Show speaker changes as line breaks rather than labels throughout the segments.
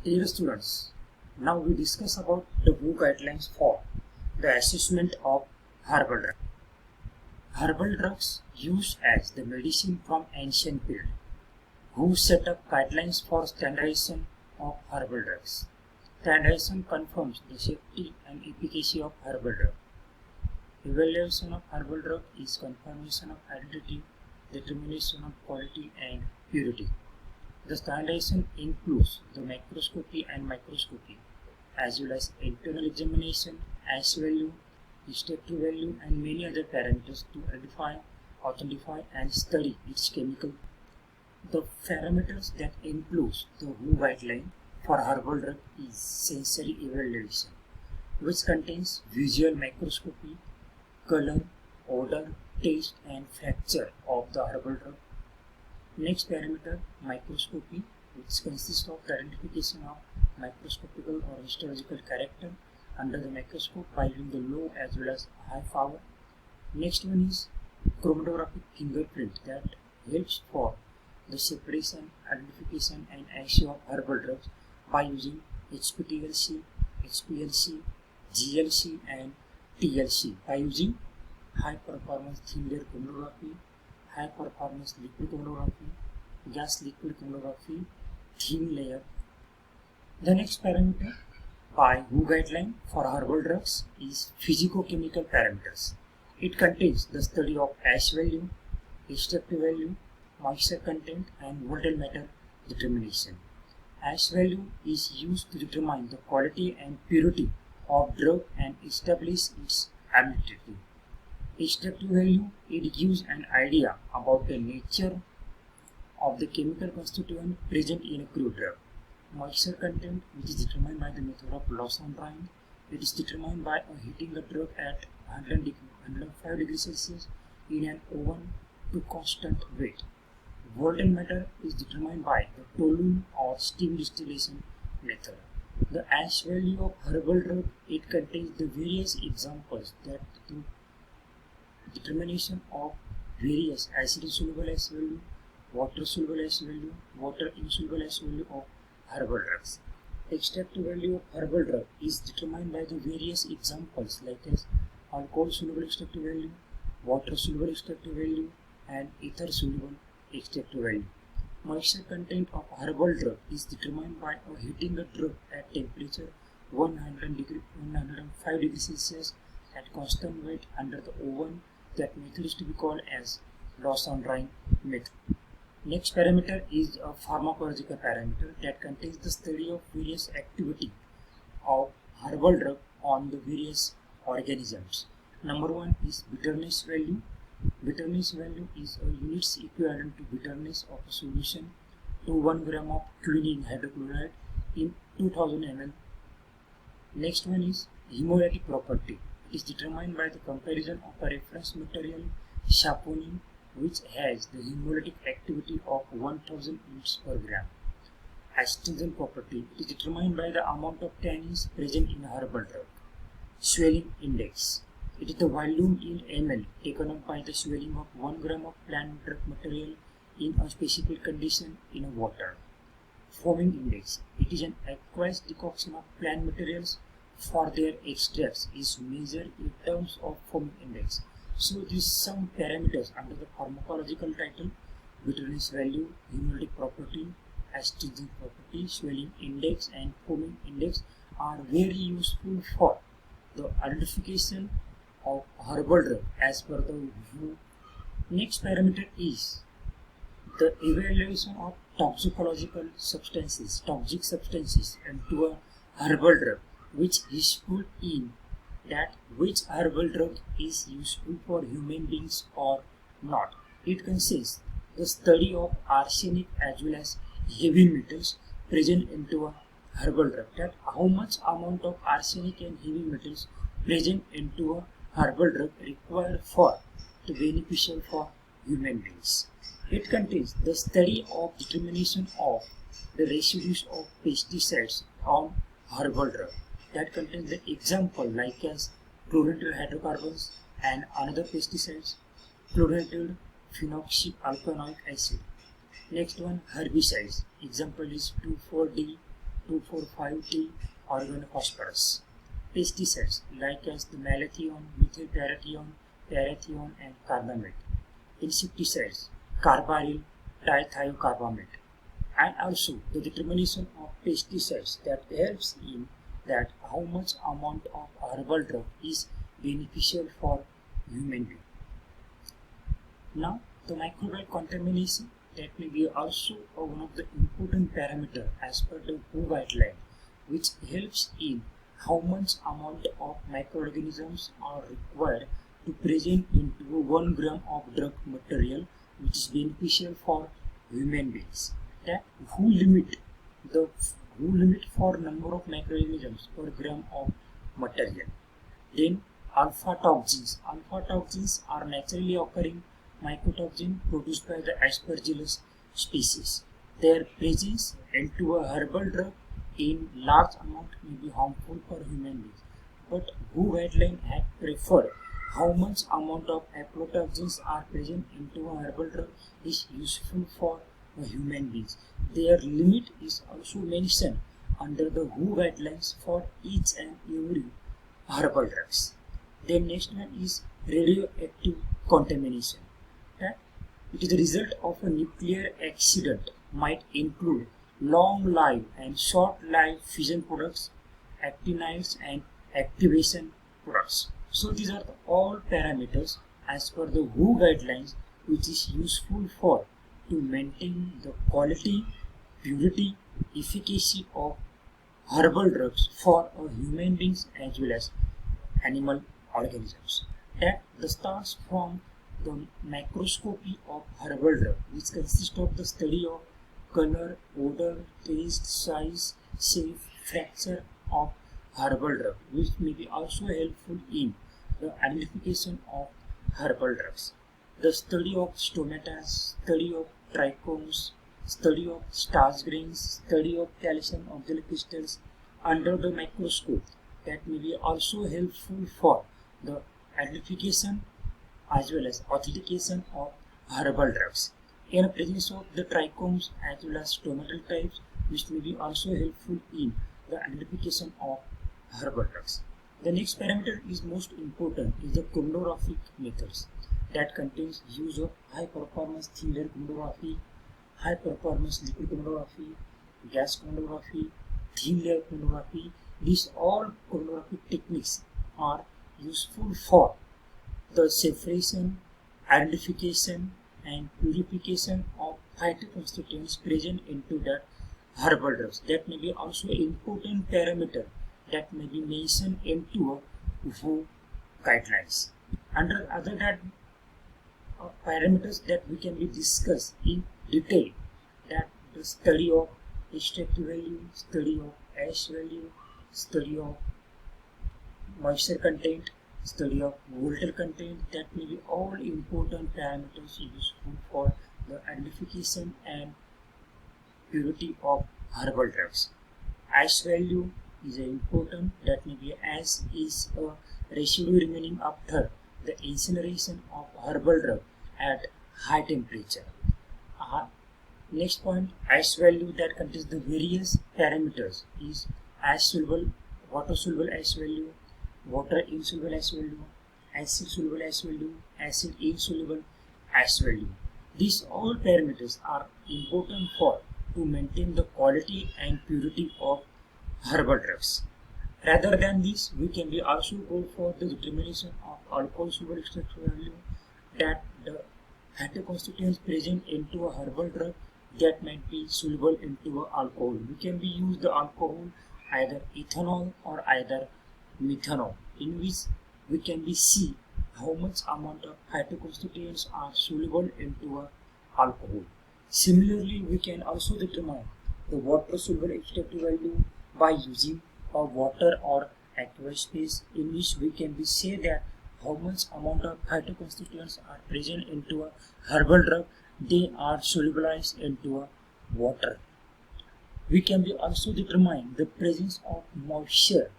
Dear students, now we discuss about the WHO guidelines for the assessment of herbal drugs. Herbal drugs used as the medicine from ancient period. WHO set up guidelines for standardization of herbal drugs. Standardization confirms the safety and efficacy of herbal drug. Evaluation of herbal drug is confirmation of identity, determination of quality and purity. The standardization includes the macroscopy and microscopy, as well as internal examination, ash value, extractive value, and many other parameters to identify, authentify, and study its chemical. The parameters that includes the WHO guideline for herbal drug is sensory evaluation, which contains visual microscopy, color, odor, taste, and fracture of the herbal drug. Next parameter, microscopy, which consists of the identification of microscopical or histological character under the microscope by using the low as well as high power. Next one is chromatographic fingerprint that helps for the separation, identification and assay of herbal drugs by using HPLC, HPLC, GLC and TLC by using high performance thin layer chromatography, high performance liquid chromatography, gas liquid chromatography, thin layer. The next parameter by WHO guideline for herbal drugs is physicochemical parameters. It contains the study of ash value, extractive value, moisture content and volatile matter determination. Ash value is used to determine the quality and purity of drug and establish its amenity. Extractive value, it gives an idea about the nature of the chemical constituent present in a crude drug. Moisture content, which is determined by the method of loss on drying, it is determined by heating a drug at 105 degrees Celsius in an oven to constant weight. Volatile matter is determined by the toluene or steam distillation method. The ash value of herbal drug, it contains the various examples that the determination of various acid-soluble ash value, water-soluble ash value, water-insoluble ash value of herbal drugs. Extractive value of herbal drug is determined by the various examples like as alcohol-soluble extractive value, water-soluble extractive value, and ether-soluble extractive value. Moisture content of herbal drug is determined by heating a drug at temperature 105 degrees Celsius at constant weight under the oven. That method is to be called as loss on drying method. Next parameter is a pharmacological parameter that contains the study of various activity of herbal drug on the various organisms. Number one is bitterness value. Bitterness value is a units equivalent to bitterness of a solution to 1 gram of quinine hydrochloride in 2000 ml. Next one is hemolytic property. It is determined by the comparison of a reference material saponin, which has the hemolytic activity of 1000 units per gram. Astringent property, it is determined by the amount of tannins present in herbal drug. Swelling index, it is the volume in ml taken up by the swelling of 1 gram of plant drug material in a specific condition in a water. Foaming index, it is an aqueous decoction of plant materials for their extracts is measured in terms of foaming index. So these some parameters under the pharmacological title: bitterness value, hemolytic property, astringent property, swelling index and foaming index are very useful for the identification of herbal drug as per the WHO. Next parameter is the evaluation of toxicological substances, toxic substances into a herbal drug, which is useful in that which herbal drug is useful for human beings or not. It consists the study of arsenic as well as heavy metals present into a herbal drug. That how much amount of arsenic and heavy metals present into a herbal drug required for the beneficial for human beings. It contains the study of determination of the residues of pesticides on herbal drug. That contains the example like as chlorinated hydrocarbons and another pesticides, chlorinated phenoxyalkanoic acid. Next one, herbicides. Example is 2,4-D, 2,4,5-T organophosphorus. Pesticides like as the malathion, methylparathion, parathion and carbamate. Insecticides, carbaryl, dithiocarbamate. And also the determination of pesticides that helps in that how much amount of herbal drug is beneficial for human being. Now the microbial contamination that may be also one of the important parameter as per the WHO guideline, which helps in how much amount of microorganisms are required to present into 1 gram of drug material which is beneficial for human beings. That WHO limit for number of microorganisms per gram of material. Then alpha toxins. Alpha toxins are naturally occurring mycotoxin produced by the Aspergillus species. Their presence into a herbal drug in large amount may be harmful for human beings. But WHO guideline had preferred how much amount of aflatoxins are present into a herbal drug is useful for human beings. Their limit is also mentioned under the WHO guidelines for each and every herbal drugs. Then next one is radioactive contamination. It is the result of a nuclear accident, might include long-lived and short-lived fission products, actinides and activation products. So these are all parameters as per the WHO guidelines which is useful for to maintain the quality, purity, efficacy of herbal drugs for human beings as well as animal organisms. That starts from the microscopy of herbal drug, which consists of the study of color, odor, taste, size, shape, fracture of herbal drug, which may be also helpful in the identification of herbal drugs. The study of stomata, study of trichomes, study of starch grains, study of calcium oxalate crystals under the microscope that may be also helpful for the identification as well as authentication of herbal drugs. In the presence of the trichomes as well as stomatal types, which may be also helpful in the identification of herbal drugs. The next parameter is most important is the chromatographic methods that contains use of high performance thin layer chromatography, high performance liquid chromatography, gas chromatography, thin layer chromatography. These all chromatographic techniques are useful for the separation, identification and purification of phytoconstituents present into the herbal drugs. That may be also an important parameter that may be mentioned into WHO guidelines. Under other that parameters that we can be discussed in detail, that the study of extractive value, study of ash value, study of moisture content, study of volatile content, that may be all important parameters useful for the identification and purity of herbal drugs. Ash value is important, that may be ash is a residue remaining after the incineration of herbal drug at high temperature. Next point, ash value that contains the various parameters is ash soluble, water soluble ash value, water insoluble ash value, acid soluble ash value, acid insoluble ash value. These all parameters are important for to maintain the quality and purity of herbal drugs. Rather than this, we can be also go for the determination of alcohol soluble extraction value, that the phytoconstituents present into a herbal drug that might be soluble into alcohol. We can be use the alcohol either ethanol or either methanol, in which we can be see how much amount of phytoconstituents are soluble into alcohol. Similarly, we can also determine the water soluble extractive value by using a water or aqueous phase, in which we can be say that how much amount of phytoconstituents are present into a herbal drug, they are solubilized into a water. We can be also determine the presence of moisture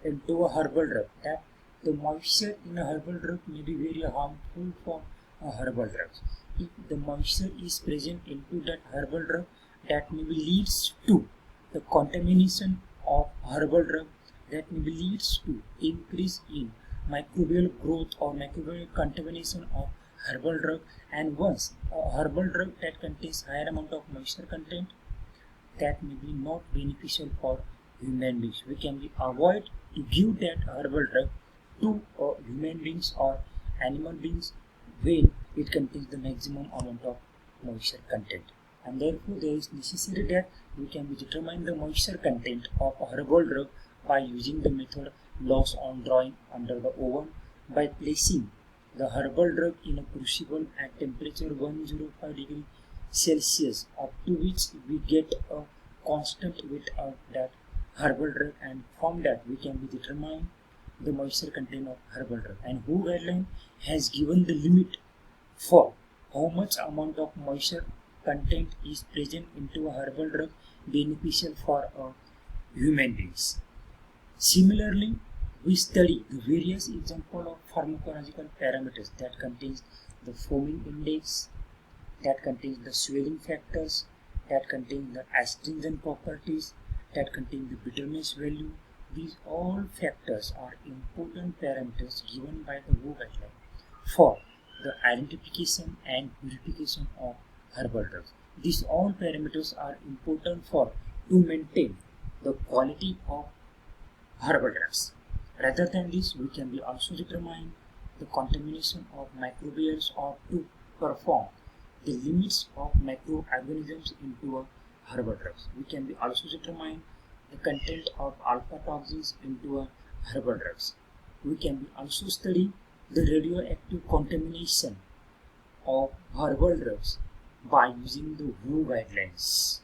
into a herbal drug, that the moisture in a herbal drug may be very harmful for a herbal drug. If the moisture is present into that herbal drug, that may be leads to the contamination of herbal drug that may leads to increase in microbial growth or microbial contamination of herbal drug. And once a herbal drug that contains higher amount of moisture content, that may be not beneficial for human beings. We can be avoid to give that herbal drug to human beings or animal beings when it contains the maximum amount of moisture content. And therefore there is necessary that we can be determine the moisture content of a herbal drug by using the method loss on drawing under the oven by placing the herbal drug in a crucible at temperature 105 degree Celsius, up to which we get a constant weight of that herbal drug, and from that we can be determine the moisture content of herbal drug. And WHO guideline has given the limit for how much amount of moisture content is present into a herbal drug beneficial for human beings. Similarly, we study the various examples of pharmacological parameters that contains the foaming index, that contains the swelling factors, that contain the astringent properties, that contain the bitterness value. These all factors are important parameters given by the WHO guideline for the identification and purification of herbal drugs. These all parameters are important for to maintain the quality of herbal drugs. Rather than this, we can be also determine the contamination of microbials or to perform the limits of microorganisms into a herbal drugs. We can be also determine the content of alpha toxins into a herbal drugs. We can be also study the radioactive contamination of herbal drugs by using the WHO guidelines.